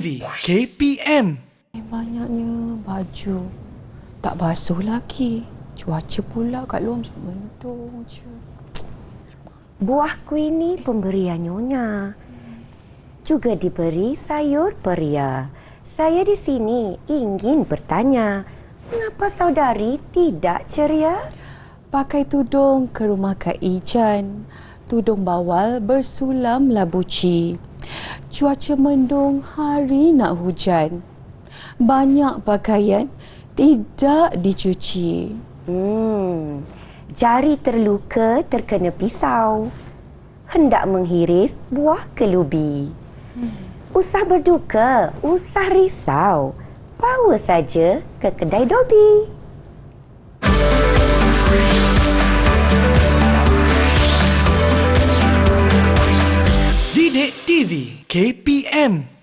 TV KPM. Banyaknya baju tak basuh lagi. Cuaca pula kat luar macam mendung je. Buahku ini pemberian Nyonya. Juga diberi sayur peria. Saya di sini ingin bertanya, mengapa saudari tidak ceria? Pakai tudung ke rumah Kak Ijan. Tudung bawal bersulam labuci. Cuaca mendung, hari nak hujan. Banyak pakaian tidak dicuci. Jari terluka terkena pisau. Hendak menghiris buah kelubi. Usah berduka, usah risau. Bawa saja ke kedai Dobi. Didik TV KPM.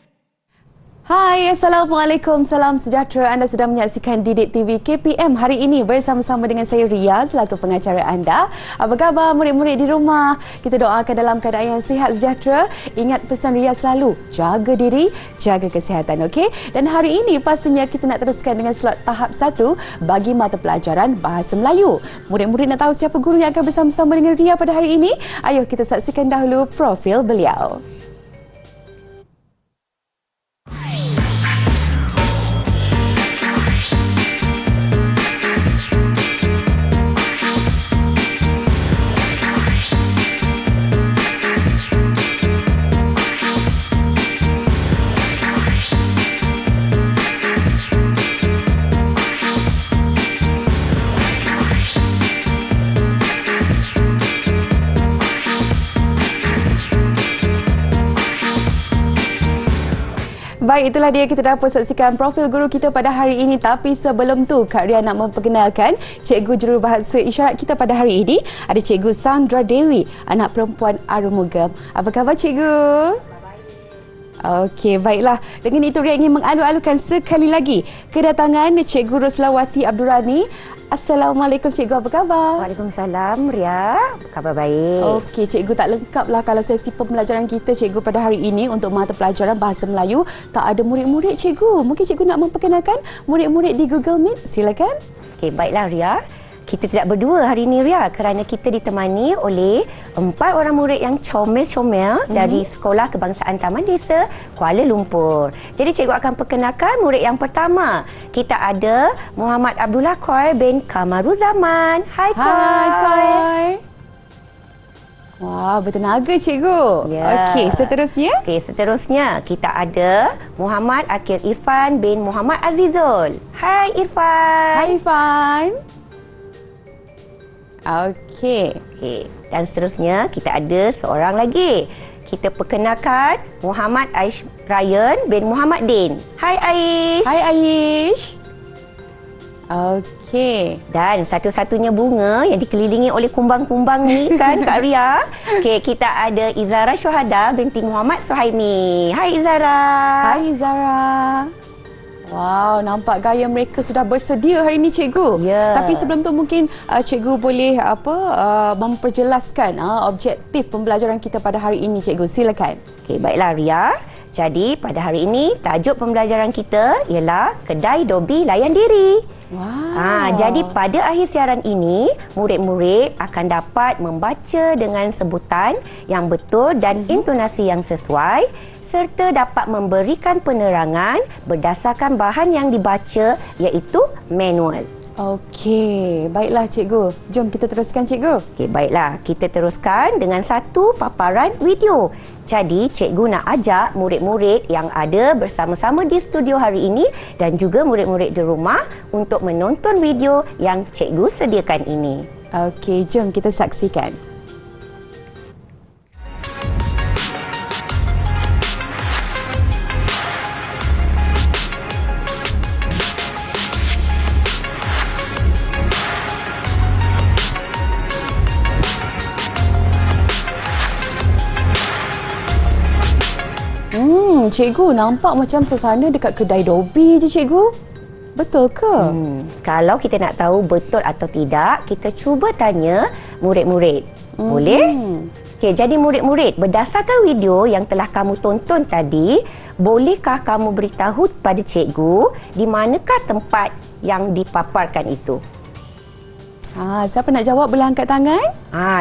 Hai, Assalamualaikum, salam sejahtera. Anda sedang menyaksikan Didik TV KPM hari ini bersama-sama dengan saya Ria selaku pengacara anda. Apa khabar murid-murid di rumah? Kita doakan dalam keadaan yang sihat sejahtera. Ingat pesan Ria selalu, jaga diri, jaga kesihatan, okey? Dan hari ini pastinya kita nak teruskan dengan slot tahap 1 bagi mata pelajaran Bahasa Melayu. Murid-murid nak tahu siapa guru yang akan bersama-sama dengan Ria pada hari ini? Ayuh kita saksikan dahulu profil beliau. Baik, itulah dia, kita dapat saksikan profil guru kita pada hari ini. Tapi sebelum tu, Kak Ria nak memperkenalkan cikgu jurubahasa isyarat kita pada hari ini. Ada Cikgu Sandra Dewi, anak perempuan Arumugam. Apa khabar cikgu? Okey, baiklah. Dengan itu Ria ingin mengalu-alukan sekali lagi kedatangan Cikgu Roslawati Abdul Rani. Assalamualaikum cikgu, apa khabar? Waalaikumsalam, Ria. Khabar baik. Okey, cikgu, tak lengkaplah kalau sesi pembelajaran kita cikgu pada hari ini untuk mata pelajaran Bahasa Melayu. Tak ada murid-murid cikgu. Mungkin cikgu nak memperkenalkan murid-murid di Google Meet. Silakan. Okey, baiklah Ria. Kita tidak berdua hari ini Ria kerana kita ditemani oleh 4 orang murid yang comel-comel dari Sekolah Kebangsaan Taman Desa Kuala Lumpur. Jadi cikgu akan perkenalkan murid yang pertama. Kita ada Muhammad Abdullah Koi bin Kamaruzaman. Hai Koi. Hai Koi. Wah, bertenaga cikgu. Ya. Okey, seterusnya? Okey, seterusnya kita ada Muhammad Akil Irfan bin Muhammad Azizul. Hai Irfan. Hai Irfan. Okey. Okey, dan seterusnya kita ada seorang lagi. Kita perkenalkan Muhammad Aish Ryan bin Muhammad Din. Hai Aish. Hai Aish. Okey. Dan satu-satunya bunga yang dikelilingi oleh kumbang-kumbang ni kan Kak Ria. Okey, kita ada Izara Syuhada binti Muhammad Suhaimi. Hai Izara. Hai Izara. Wow, nampak gaya mereka sudah bersedia hari ini cikgu. Ya. Tapi sebelum tu mungkin cikgu boleh memperjelaskan objektif pembelajaran kita pada hari ini cikgu. Silakan. Okey, baiklah Ria. Jadi pada hari ini tajuk pembelajaran kita ialah Kedai Dobi Layan Diri. Wow. Jadi pada akhir siaran ini, murid-murid akan dapat membaca dengan sebutan yang betul dan intonasi yang sesuai serta dapat memberikan penerangan berdasarkan bahan yang dibaca iaitu manual. Okey, baiklah cikgu. Jom kita teruskan cikgu. Okey, baiklah. Kita teruskan dengan satu paparan video. Jadi, cikgu nak ajak murid-murid yang ada bersama-sama di studio hari ini dan juga murid-murid di rumah untuk menonton video yang cikgu sediakan ini. Okey, jom kita saksikan. Cikgu, nampak macam suasana dekat kedai Dobi je cikgu. Betul ke? Kalau kita nak tahu betul atau tidak, kita cuba tanya murid-murid. Boleh? Okey, jadi murid-murid, berdasarkan video yang telah kamu tonton tadi, bolehkah kamu beritahu pada cikgu di manakah tempat yang dipaparkan itu? Siapa nak jawab boleh angkat tangan?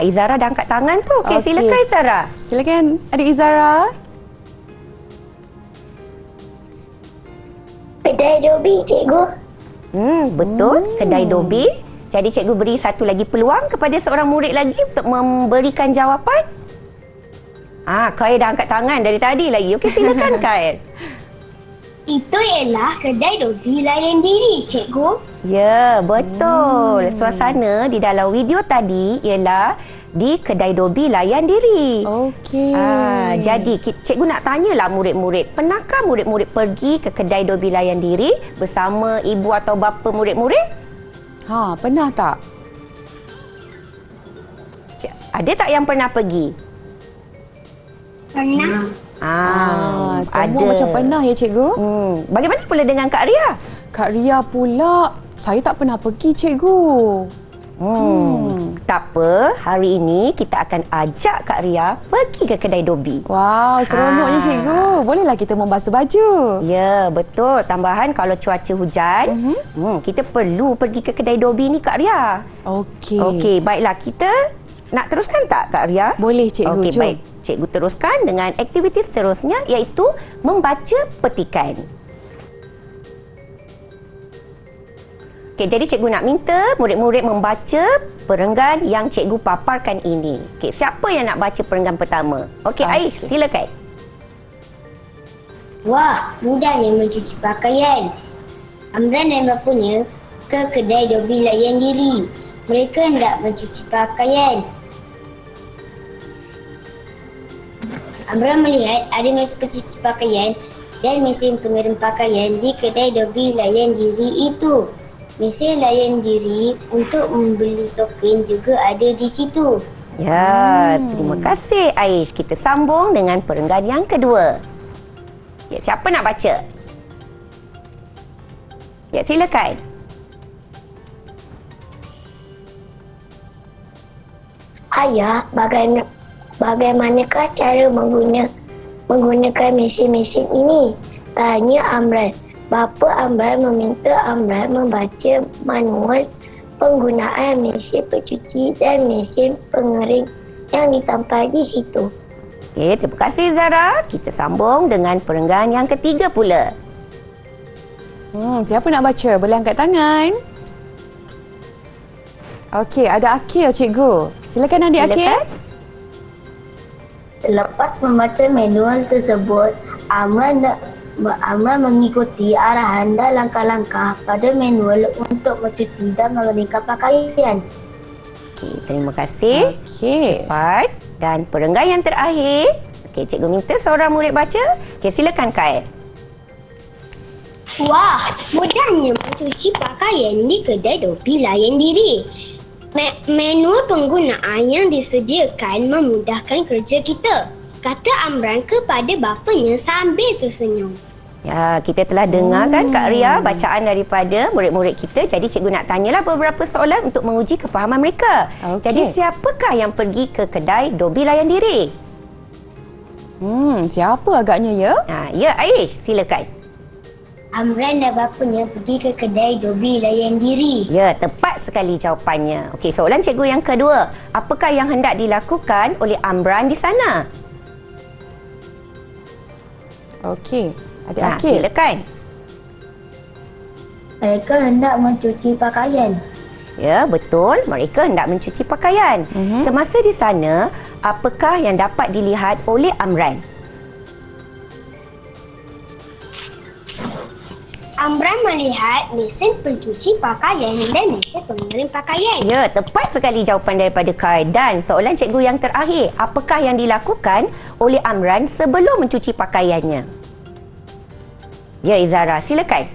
Izara dah angkat tangan tu. Okey, Okey. silakan Izara. Silakan adik Izara. Kedai Dobi, cikgu. Betul, kedai Dobi. Jadi cikgu beri satu lagi peluang kepada seorang murid lagi untuk memberikan jawapan. Khair dah angkat tangan dari tadi lagi. Okey, silakan Khair. Itu ialah kedai Dobi layan diri, cikgu. Ya, betul. Suasana di dalam video tadi ialah di kedai Dobi layan diri. Okey. Jadi cikgu nak tanyalah murid-murid, pernahkah murid-murid pergi ke kedai Dobi layan diri bersama ibu atau bapa murid-murid? Pernah tak? Ada tak yang pernah pergi? Pernah. Semua macam pernah ya cikgu? Bagaimana pula dengan Kak Ria? Kak Ria pula, saya tak pernah pergi cikgu. Tak apa, hari ini kita akan ajak Kak Ria pergi ke kedai Dobi. Wow, seronoknya cikgu. Bolehlah kita membasuh baju. Ya, betul. Tambahan kalau cuaca hujan, kita perlu pergi ke kedai Dobi ni Kak Ria. Okey. Okey, baiklah. Kita nak teruskan tak Kak Ria? Boleh cikgu, Okey, jom. baik. Cikgu teruskan dengan aktiviti seterusnya iaitu membaca petikan. Okey, jadi cikgu nak minta murid-murid membaca perenggan yang cikgu paparkan ini. Okey, siapa yang nak baca perenggan pertama? Okey, Aish, silakan. Wah, mudahnya mencuci pakaian. Amran dan bapanya ke kedai Dobi layan diri. Mereka hendak mencuci pakaian. Amran melihat ada mesin pencuci pakaian dan mesin pengering pakaian di kedai Dobi layan diri itu. Mesin layan diri untuk membeli token juga ada di situ. Ya, terima kasih Aish. Kita sambung dengan perenggan yang kedua. Ya, siapa nak baca? Ya, silakan. Ayah, bagaimanakah cara menggunakan mesin-mesin ini? Tanya Amran. Bapa Amran meminta Amran membaca manual penggunaan mesin pencuci dan mesin pengering yang ditampal di situ. Okey, terima kasih Zara. Kita sambung dengan perenggan yang ketiga pula. Siapa nak baca? Boleh angkat tangan. Okey, ada Akil cikgu. Silakan adik Akil. Selepas membaca manual tersebut, Amran mengikuti arahan dan langkah-langkah pada manual untuk mencuci dan mengeringkan pakaian. Okey, terima kasih. Okey. Cepat. Dan perenggan yang terakhir. Okey, cikgu minta seorang murid baca. Okey, silakan Khair. Wah, mudahnya mencuci pakaian di kedai Dobi layan diri. Manual penggunaan yang disediakan memudahkan kerja kita, kata Amran kepada bapanya sambil tersenyum. Ya, kita telah dengar kan Kak Ria bacaan daripada murid-murid kita. Jadi cikgu nak tanyalah beberapa soalan untuk menguji kefahaman mereka. Okey. Jadi siapakah yang pergi ke kedai Dobi layan diri? Siapa agaknya ya? Ya Aish, silakan. Amran dan bapanya pergi ke kedai Dobi layan diri. Ya, tepat sekali jawapannya. Okey, soalan cikgu yang kedua. Apakah yang hendak dilakukan oleh Amran di sana? Okey, adik Akil. Silakan. Mereka hendak mencuci pakaian. Ya, betul. Mereka hendak mencuci pakaian. Semasa di sana, apakah yang dapat dilihat oleh Amran? Amran melihat mesin pencuci pakaian dan mesin pengering pakaian. Ya, tepat sekali jawapan daripada Kai. Dan soalan cikgu yang terakhir, apakah yang dilakukan oleh Amran sebelum mencuci pakaiannya? Ya, Izara, silakan.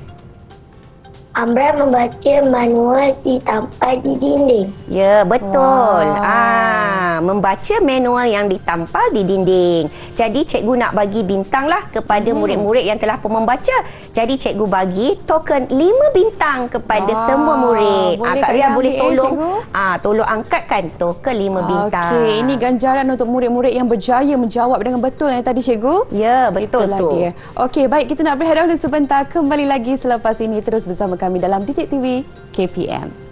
Amran membaca manual ditampal di dinding. Ya, betul. Wow. Membaca manual yang ditampal di dinding. Jadi cikgu nak bagi bintang lah kepada murid-murid yang telah pun membaca. Jadi cikgu bagi token 5 bintang kepada semua murid. Boleh Kak Ria boleh tolong cikgu? tolong angkatkan token 5 bintang. Okey, ini ganjaran untuk murid-murid yang berjaya menjawab dengan betul yang tadi cikgu. Ya, betul Itulah tu. dia. Okey, baik, kita nak berehat dahulu sebentar. Kembali lagi selepas ini terus bersama kami dalam Didik TV KPM.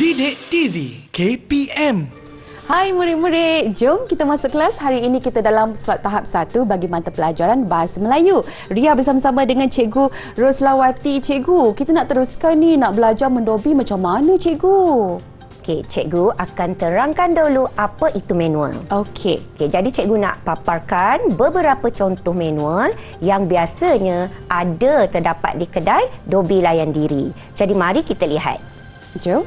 Didik TV KPM. Hai murid-murid, jom kita masuk kelas. Hari ini kita dalam slot tahap 1 bagi mata pelajaran Bahasa Melayu. Ria bersama-sama dengan Cikgu Roslawati. Cikgu, kita nak teruskan ni, nak belajar mendobi macam mana cikgu? Okey, cikgu akan terangkan dulu apa itu manual. Okey. Okey, jadi cikgu nak paparkan beberapa contoh manual yang biasanya ada terdapat di kedai dobi layan diri. Jadi mari kita lihat. Jom.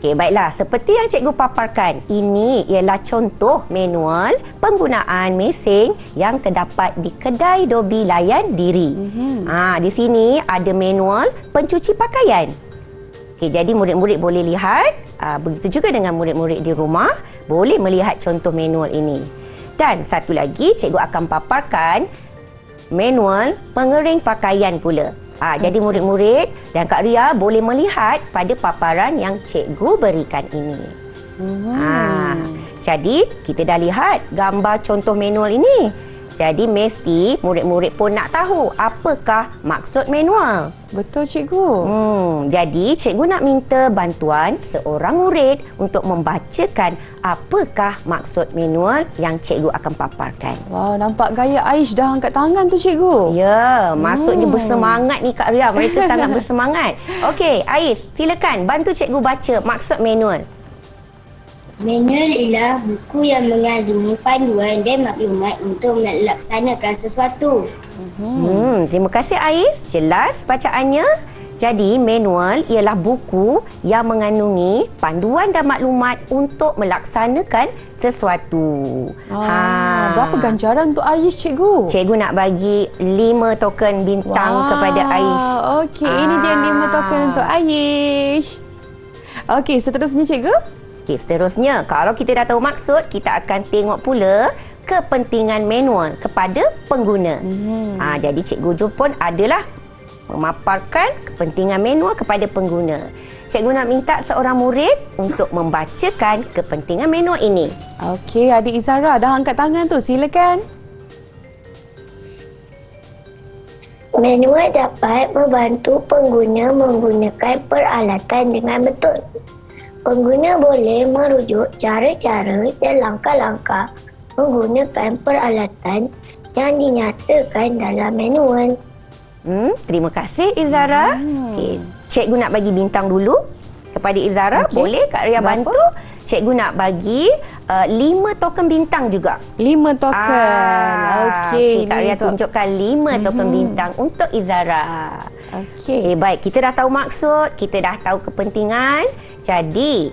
Okey, baiklah. Seperti yang cikgu paparkan, ini ialah contoh manual penggunaan mesin yang terdapat di kedai dobi layan diri. Di sini ada manual pencuci pakaian. Okey, jadi murid-murid boleh lihat. Begitu juga dengan murid-murid di rumah, boleh melihat contoh manual ini. Dan satu lagi, cikgu akan paparkan manual pengering pakaian pula. Jadi murid-murid dan Kak Ria boleh melihat pada paparan yang cikgu berikan ini. Jadi kita dah lihat gambar contoh manual ini. Jadi mesti murid-murid pun nak tahu apakah maksud manual. Betul cikgu. Jadi cikgu nak minta bantuan seorang murid untuk membacakan apakah maksud manual yang cikgu akan paparkan. Wow, nampak gaya Aish dah angkat tangan tu cikgu. Ya, maksudnya bersemangat ni Kak Ria. Mereka sangat bersemangat. Okey, Ais, silakan bantu cikgu baca maksud manual. Manual ialah buku yang mengandungi panduan dan maklumat untuk melaksanakan sesuatu. Terima kasih Ais. Jelas bacaannya. Jadi manual ialah buku yang mengandungi panduan dan maklumat untuk melaksanakan sesuatu. Berapa ganjaran untuk Aish cikgu? Cikgu nak bagi 5 token bintang kepada Aish. Okey, ini dia 5 token untuk Aish. Okey, seterusnya cikgu? Okey, seterusnya, kalau kita dah tahu maksud, kita akan tengok pula kepentingan manual kepada pengguna. Jadi cikgu Ju pun adalah memaparkan kepentingan manual kepada pengguna. Cikgu nak minta seorang murid untuk membacakan kepentingan manual ini. Okey, adik Izara dah angkat tangan tu. Silakan. Manual dapat membantu pengguna menggunakan peralatan dengan betul. Pengguna boleh merujuk cara-cara dan langkah-langkah menggunakan peralatan yang dinyatakan dalam manual. Terima kasih Izara. Okay. Cikgu nak bagi bintang dulu kepada Izara. Okey. Boleh Kak Ria Berapa? bantu? Cikgu nak bagi 5 token bintang juga. 5 token. Okey. Kak Ria tunjukkan 5 token bintang untuk Izara. Okey. Baik, kita dah tahu maksud, kita dah tahu kepentingan. Jadi,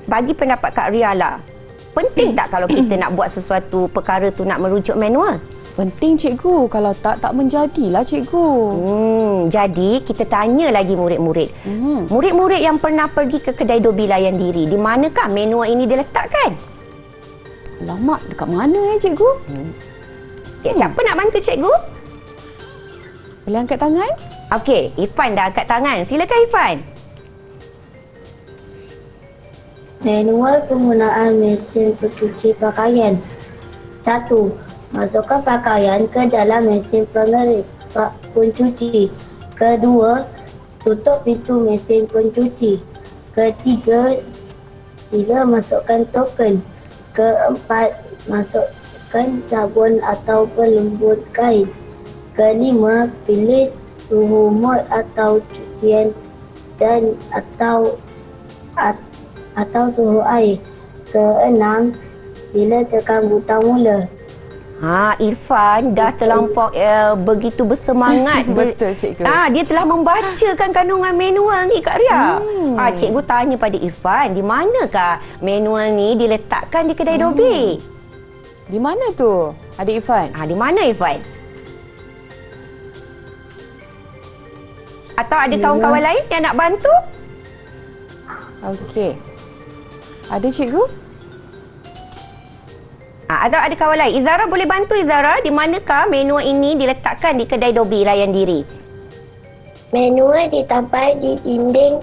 bagi pendapat Kak Ria lah, penting tak kalau kita nak buat sesuatu perkara tu nak merujuk manual? Penting cikgu. Kalau tak menjadilah cikgu. Jadi, kita tanya lagi murid-murid. Murid-murid yang pernah pergi ke kedai dobi layan diri, di manakah manual ini diletakkan? Alamak, dekat mana cikgu? Okay, siapa nak bantu cikgu? Boleh angkat tangan? Okey, Ifan dah angkat tangan. Silakan Ifan. Manual penggunaan mesin pencuci pakaian. 1. Masukkan pakaian ke dalam mesin pencuci. Kedua, tutup pintu mesin pencuci. Ketiga, masukkan token. Keempat, masukkan sabun atau pelembut kain. Kelima, pilih suhu mod atau cucian dan atau suhu air. Keenam, bila tekan butang mula. Irfan dah terlampau begitu bersemangat. Betul, cikgu. Dia telah membacakan kandungan manual ni Kak Ria. Cikgu tanya pada Irfan, di manakah manual ni diletakkan di kedai Dobi? Di mana tu, adik Irfan? Di mana Irfan? Atau ada kawan-kawan lain yang nak bantu? Okey. Ada cikgu? Atau ada kawan lain? Izara boleh bantu Izara, di manakah manual ini diletakkan di kedai Dobi layan diri? Manual ditampal di dinding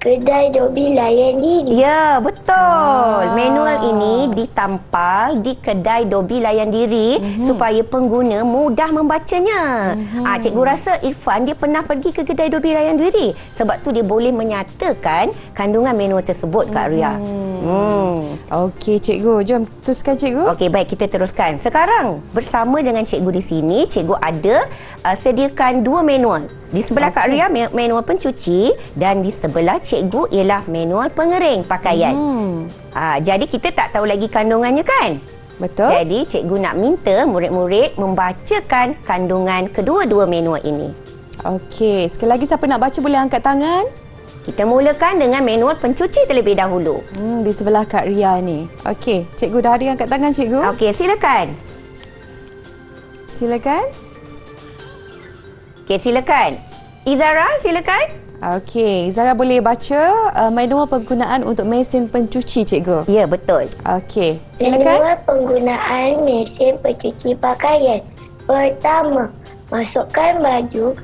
kedai Dobi layan diri. Ya, betul. Manual ini ditampal di kedai Dobi layan diri supaya pengguna mudah membacanya. Cikgu rasa Irfan dia pernah pergi ke kedai Dobi layan diri. Sebab tu dia boleh menyatakan kandungan manual tersebut, Kak Ria. Okey, cikgu. Jom teruskan, cikgu. Okey, baik, kita teruskan. Sekarang bersama dengan cikgu di sini, cikgu ada sediakan 2 manual. Di sebelah Kak Ria manual pencuci dan di sebelah cikgu ialah manual pengering pakaian. Jadi kita tak tahu lagi kandungannya kan? Betul. Jadi cikgu nak minta murid-murid membacakan kandungan kedua-dua manual ini. Okey, sekali lagi siapa nak baca boleh angkat tangan. Kita mulakan dengan manual pencuci terlebih dahulu. Di sebelah Kak Ria ni. Okey, cikgu dah ada yang angkat tangan, cikgu. Okey, silakan. Silakan. Okey, silakan. Izara, silakan. Okey, Zara boleh baca manual penggunaan untuk mesin pencuci, cikgu. Ya, betul. Okey, silakan. Manual penggunaan mesin pencuci pakaian. Pertama, masukkan baju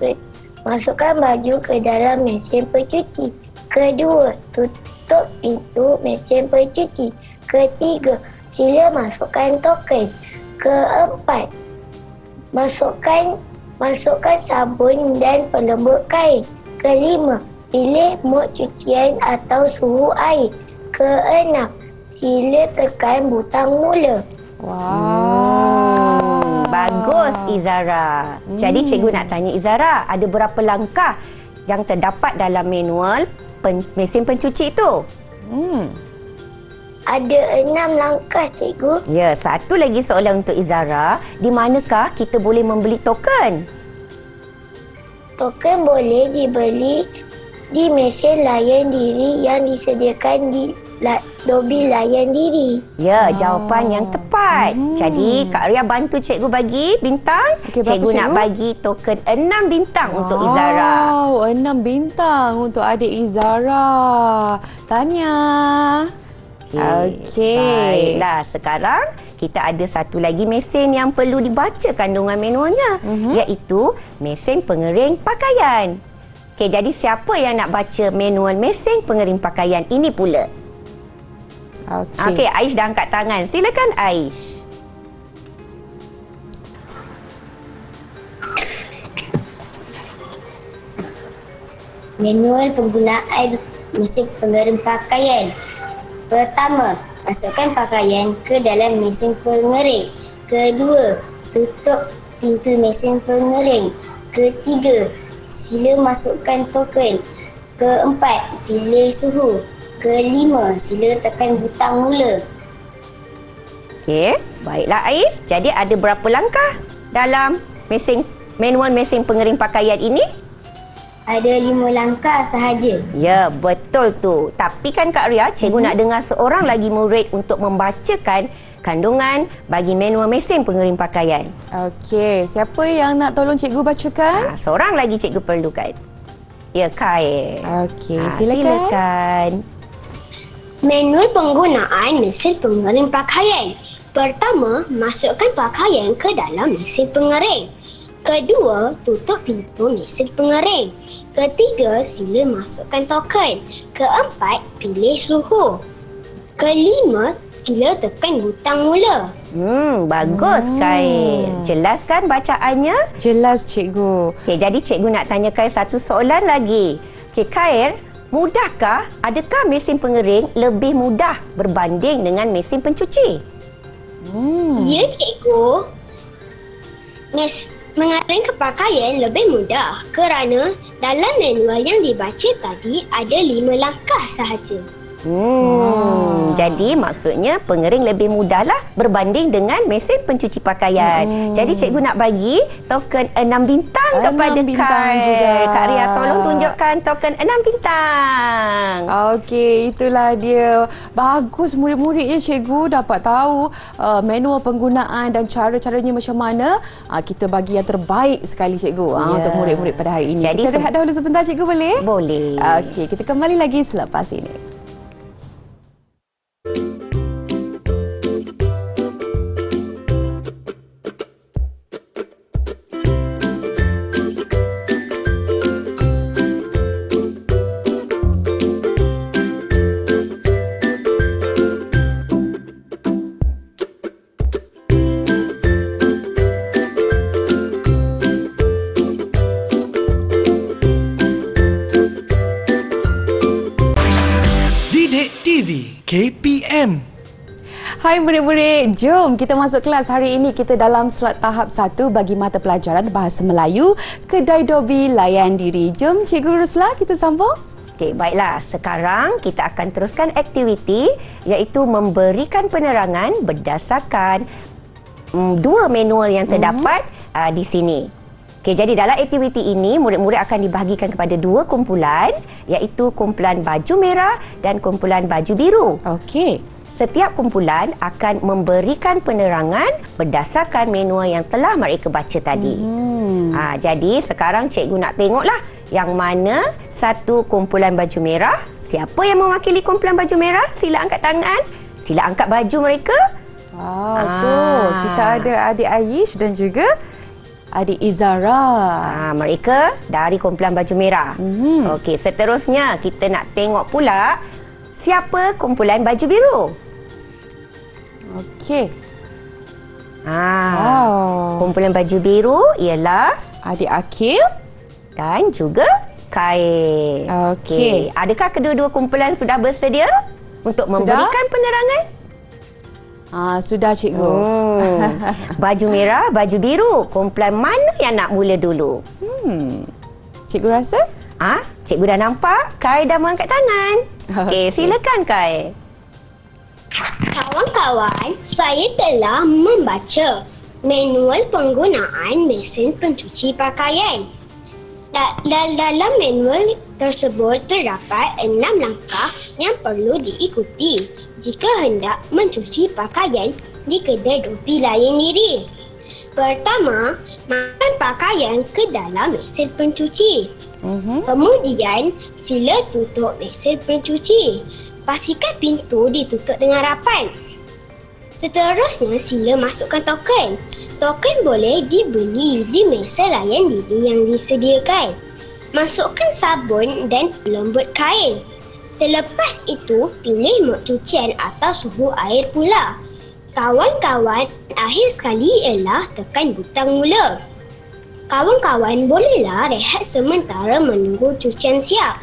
ke dalam mesin pencuci. Kedua, tutup pintu mesin pencuci. Ketiga, sila masukkan token. Keempat, masukkan sabun dan pelembut kain. Kelima, pilih mod cucian atau suhu air. Keenam, sila tekan butang mula. Wow. Bagus Izara. Jadi cikgu nak tanya Izara, ada berapa langkah yang terdapat dalam manual mesin pencuci itu? Ada 6 langkah, cikgu. Ya, satu lagi soalan untuk Izara. Di manakah kita boleh membeli token? Token boleh dibeli di mesin layan diri yang disediakan di Dobi layan diri. Ya, jawapan yang tepat. Jadi Kak Ria bantu cikgu bagi bintang. Okey, Cikgu berapa, nak cikgu? bagi token 6 bintang untuk Izara. Wow, 6 bintang untuk adik Izara. Tahniah. Okey. Baiklah, sekarang kita ada satu lagi mesin yang perlu dibaca kandungan manualnya, iaitu mesin pengering pakaian. Okey, jadi siapa yang nak baca manual mesin pengering pakaian ini pula? Okey, Aish dah angkat tangan. Silakan Aish. Manual penggunaan mesin pengering pakaian. Pertama, masukkan pakaian ke dalam mesin pengering. Kedua, tutup pintu mesin pengering. Ketiga, sila masukkan token. Keempat, pilih suhu. Kelima, sila tekan butang mula. Okey, baiklah Aish. Jadi ada berapa langkah dalam manual mesin pengering pakaian ini? Ada 5 langkah sahaja. Ya, betul tu. Tapi kan Kak Ria, cikgu nak dengar seorang lagi murid untuk membacakan kandungan bagi manual mesin pengering pakaian. Okey, siapa yang nak tolong cikgu bacakan? Seorang lagi cikgu perlukan. Ya, Khair. Okey, silakan. Silakan. Manual penggunaan mesin pengering pakaian. Pertama, masukkan pakaian ke dalam mesin pengering. Kedua, tutup pintu mesin pengering. Ketiga, sila masukkan token. Keempat, pilih suhu. Kelima, sila tekan butang mula. Bagus Khair. Jelas kan bacaannya? Jelas, cikgu. Okey, jadi cikgu nak tanya Khair satu soalan lagi. Okey, Khair, mudahkah, adakah mesin pengering lebih mudah berbanding dengan mesin pencuci? Ya, cikgu. Mengering pakaian lebih mudah kerana dalam manual yang dibaca tadi ada 5 langkah sahaja. Jadi maksudnya pengering lebih mudahlah berbanding dengan mesin pencuci pakaian. Jadi cikgu nak bagi token 6 bintang 6 kepada bintang Kai. juga. Kak Ria tolong tunjukkan token 6 bintang. Okey, itulah dia. Bagus murid-muridnya cikgu dapat tahu manual penggunaan dan cara-caranya macam mana. Kita bagi yang terbaik sekali cikgu untuk murid-murid pada hari ini. Jadi Kita rehat dahulu sebentar cikgu boleh? Boleh. Okey, kita kembali lagi selepas ini. Didik TV KPM. Hai murid-murid, jom kita masuk kelas. Hari ini kita dalam slot tahap 1 bagi mata pelajaran Bahasa Melayu, Kedai Dobi Layan Diri. Jom Cikgu Rusla, kita sambung. Okey, baiklah. Sekarang kita akan teruskan aktiviti iaitu memberikan penerangan berdasarkan dua manual yang terdapat di sini. Okey, jadi dalam aktiviti ini murid-murid akan dibahagikan kepada dua kumpulan iaitu kumpulan baju merah dan kumpulan baju biru. Okey. Setiap kumpulan akan memberikan penerangan berdasarkan manual yang telah mereka baca tadi. Jadi sekarang cikgu nak tengoklah yang mana satu kumpulan baju merah. Siapa yang mewakili kumpulan baju merah? Sila angkat tangan. Sila angkat baju mereka. Tu kita ada adik Aish dan juga adik Izara. Mereka dari kumpulan baju merah. Okey, seterusnya kita nak tengok pula siapa kumpulan baju biru. Okey. Kumpulan baju biru ialah Adik Akil dan juga Kai. Okey. Adakah kedua-dua kumpulan sudah bersedia untuk memberikan penerangan? Sudah cikgu. Baju merah, baju biru. Kumpulan mana yang nak mula dulu? Cikgu rasa? Cikgu dah nampak Kai dah mengangkat tangan. Okey, silakan Kai. Kawan-kawan, saya telah membaca manual penggunaan mesin pencuci pakaian. Dalam manual tersebut terdapat 6 langkah yang perlu diikuti jika hendak mencuci pakaian di kedai Dobi Layan Diri. Pertama, masukkan pakaian ke dalam mesin pencuci. Kemudian, sila tutup mesin pencuci. Pastikan pintu ditutup dengan rapat. Seterusnya, sila masukkan token. Token boleh dibeli di meja layan diri yang disediakan. Masukkan sabun dan pelembut kain. Selepas itu, pilih mod cucian atau suhu air pula. Kawan-kawan, akhir sekali ialah tekan butang mula. Kawan-kawan bolehlah rehat sementara menunggu cucian siap.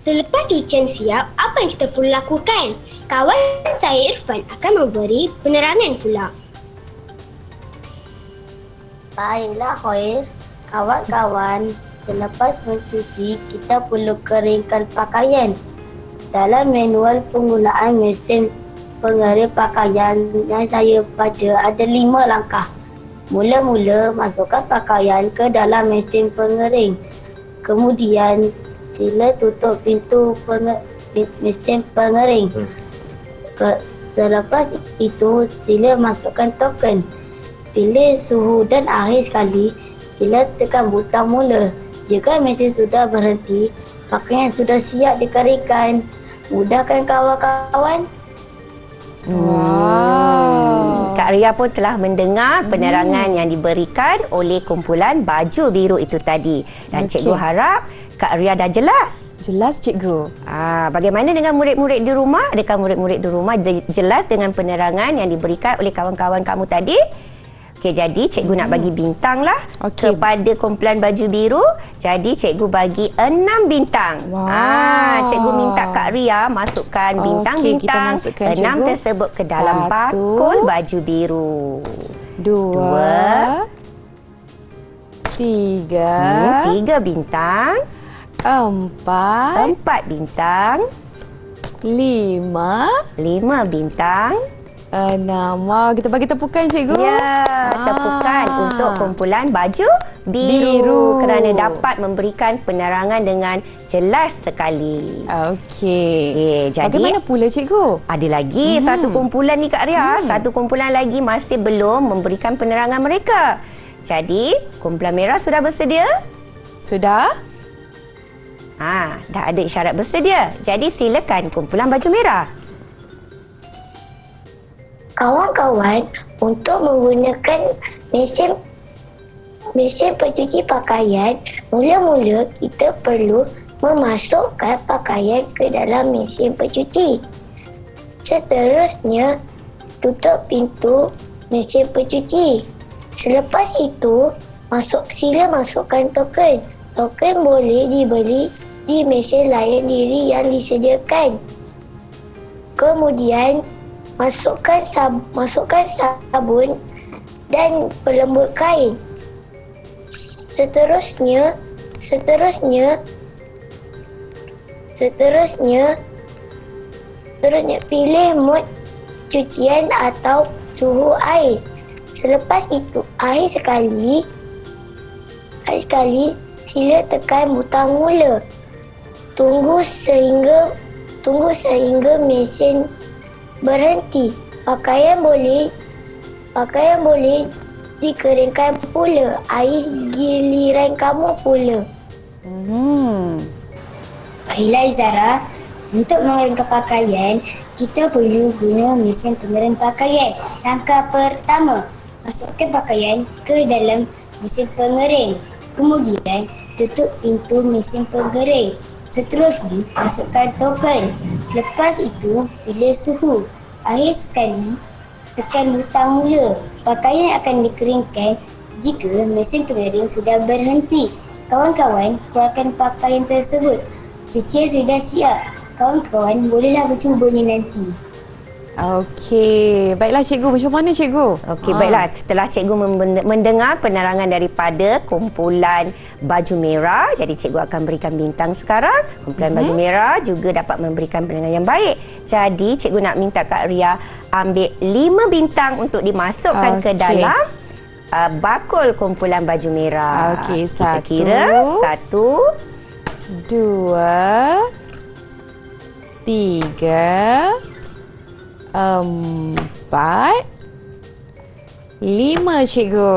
Selepas cucian siap, apa yang kita perlu lakukan? Kawan saya Irfan akan memberi penerangan pula. Baiklah Khair, kawan-kawan, selepas mencuci kita perlu keringkan pakaian. Dalam manual penggunaan mesin pengering pakaian yang saya baca ada 5 langkah. Mula-mula masukkan pakaian ke dalam mesin pengering. Kemudian sila tutup pintu mesin pengering. Selepas itu sila masukkan token. Pilih suhu dan akhir sekali sila tekan butang mula. Jika mesin sudah berhenti, pakaian sudah siap dikeringkan. Mudahkan kawan-kawan? Kak Ria pun telah mendengar penerangan yang diberikan oleh kumpulan baju biru itu tadi. Dan cikgu harap Kak Ria dah jelas. Jelas cikgu. Bagaimana dengan murid-murid di rumah? Adakah murid-murid di rumah jelas dengan penerangan yang diberikan oleh kawan-kawan kamu tadi? Okey, jadi cikgu nak bagi bintang lah kepada kumpulan baju biru. Jadi cikgu bagi 6 bintang. Cikgu minta Kak Ria masukkan bintang-bintang 6 tersebut ke dalam bakul baju biru. 2 3 3 bintang. 4 4 bintang. 5 bintang. 6. Kita bagi tepukan cikgu. Ya, tepukan untuk kumpulan baju biru kerana dapat memberikan penerangan dengan jelas sekali. Okey. Jadi bagaimana pula cikgu? ada lagi satu kumpulan ni Kak Ria. Satu kumpulan lagi masih belum memberikan penerangan mereka. Jadi, kumpulan merah sudah bersedia? Sudah? Dah ada isyarat bersedia. Jadi silakan kumpulan baju merah. Kawan-kawan, untuk menggunakan mesin pencuci pakaian, mula-mula kita perlu memasukkan pakaian ke dalam mesin pencuci. Seterusnya, tutup pintu mesin pencuci. Selepas itu, sila masukkan token. Token boleh dibeli di mesin layan diri yang disediakan. Kemudian, masukkan sabun dan pelembut kain. Seterusnya pilih mod cucian atau suhu air. Selepas itu, akhir sekali sila tekan butang mula. Tunggu sehingga mesin berhenti. Pakaian boleh dikeringkan pula. Air giliran kamu pula. Baiklah Izara, untuk mengeringkan pakaian, kita perlu guna mesin pengering pakaian. Langkah pertama, masukkan pakaian ke dalam mesin pengering. Kemudian, tutup pintu mesin pengering. Seterusnya, masukkan token. Selepas itu, pilih suhu. Akhir sekali, tekan butang mula. Pakaian akan dikeringkan jika mesin pengering sudah berhenti. Kawan-kawan, keluarkan pakaian tersebut. Cucian sudah siap. Kawan-kawan, bolehlah mencubanya nanti. Okey. Baiklah cikgu, macam mana cikgu? Okey, baiklah. Setelah cikgu mendengar penerangan daripada kumpulan baju merah, jadi cikgu akan berikan bintang sekarang. Kumpulan baju merah juga dapat memberikan penerangan yang baik. Jadi, cikgu nak minta Kak Ria ambil 5 bintang untuk dimasukkan ke dalam bakul kumpulan baju merah. Okey, kita kira 1, 2, 3, 4, 5 cikgu.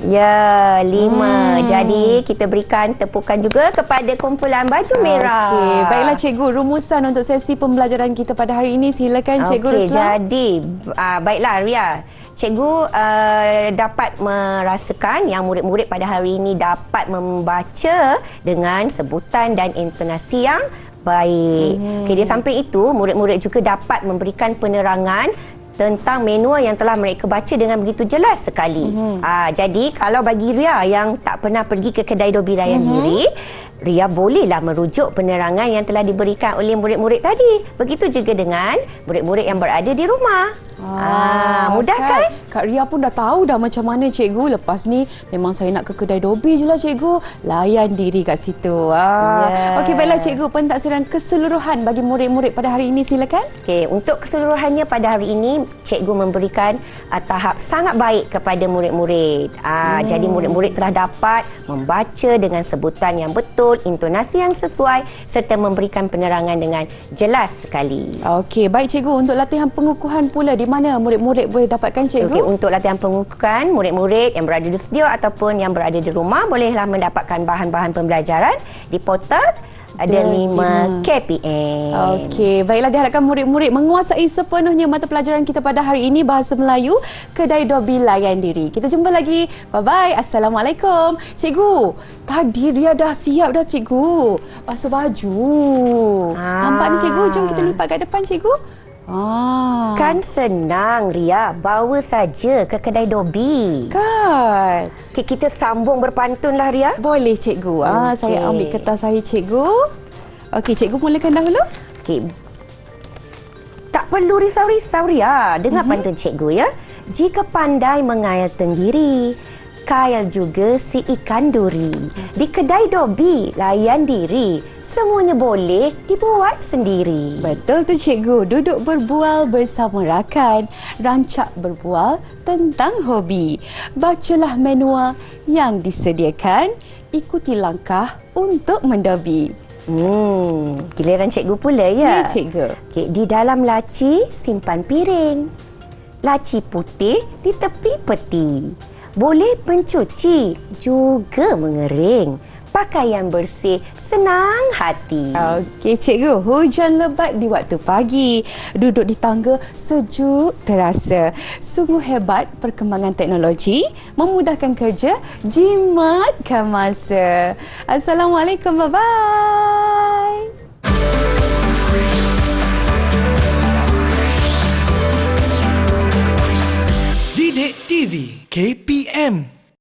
Ya, 5. Jadi kita berikan tepukan juga kepada kumpulan baju merah. Okey, baiklah cikgu, rumusan untuk sesi pembelajaran kita pada hari ini. Silakan cikgu Ruslan. Jadi baiklah Ria. Cikgu dapat merasakan yang murid-murid pada hari ini dapat membaca dengan sebutan dan intonasi yang baik. Okey, di samping itu, murid-murid juga dapat memberikan penerangan tentang manual yang telah mereka baca dengan begitu jelas sekali. Jadi, kalau bagi Ria yang tak pernah pergi ke kedai Dobi Layan Diri, Ria bolehlah merujuk penerangan yang telah diberikan oleh murid-murid tadi. Begitu juga dengan murid-murid yang berada di rumah. Mudah kan? Kak Ria pun dah tahu dah macam mana cikgu. Lepas ni memang saya nak ke kedai Dobi je lah cikgu. Layan diri kat situ. Okey, baiklah cikgu, pentadsiran keseluruhan bagi murid-murid pada hari ini silakan. Okey, untuk keseluruhannya pada hari ini cikgu memberikan tahap sangat baik kepada murid-murid. Jadi murid-murid telah dapat membaca dengan sebutan yang betul, intonasi yang sesuai serta memberikan penerangan dengan jelas sekali. Okey, baik cikgu. Untuk latihan pengukuhan pula, di mana murid-murid boleh dapatkan cikgu? Okey, untuk latihan pengukuhan, murid-murid yang berada di studio ataupun yang berada di rumah bolehlah mendapatkan bahan-bahan pembelajaran di portal ada 5 KPM. Okey, baiklah, diharapkan murid-murid menguasai sepenuhnya mata pelajaran kita pada hari ini, Bahasa Melayu Kedai Dobi Layan Diri. Kita jumpa lagi. Bye-bye. Assalamualaikum. Cikgu, tadi Ria dah siap dah cikgu. Basuh baju. Nampak ni cikgu? Jom kita lipat kat depan cikgu. Kan senang Ria, bawa saja ke kedai Dobi. Kan? Okay, kita sambung berpantunlah Ria. Boleh cikgu. Saya ambil kertas saya cikgu. Okey, cikgu mulakan dahulu. Okey. Tak perlu risau-risau Ria. Dengar pantun cikgu ya. Jika pandai mengayal tenggiri, Kyle juga si ikan duri. Di kedai Dobby, layan diri. Semuanya boleh dibuat sendiri. Betul tu cikgu, duduk berbual bersama rakan, rancak berbual tentang hobi. Bacalah manual yang disediakan, ikuti langkah untuk mendobi. Giliran cikgu pula ya? Ya, cikgu. Okey, di dalam laci simpan piring. Laci putih di tepi peti. Boleh pencuci, juga mengering. Pakaian bersih, senang hati. Okey cikgu, hujan lebat di waktu pagi. Duduk di tangga sejuk terasa. Sungguh hebat perkembangan teknologi, memudahkan kerja, jimatkan masa. Assalamualaikum, bye-bye. Didik TV KPM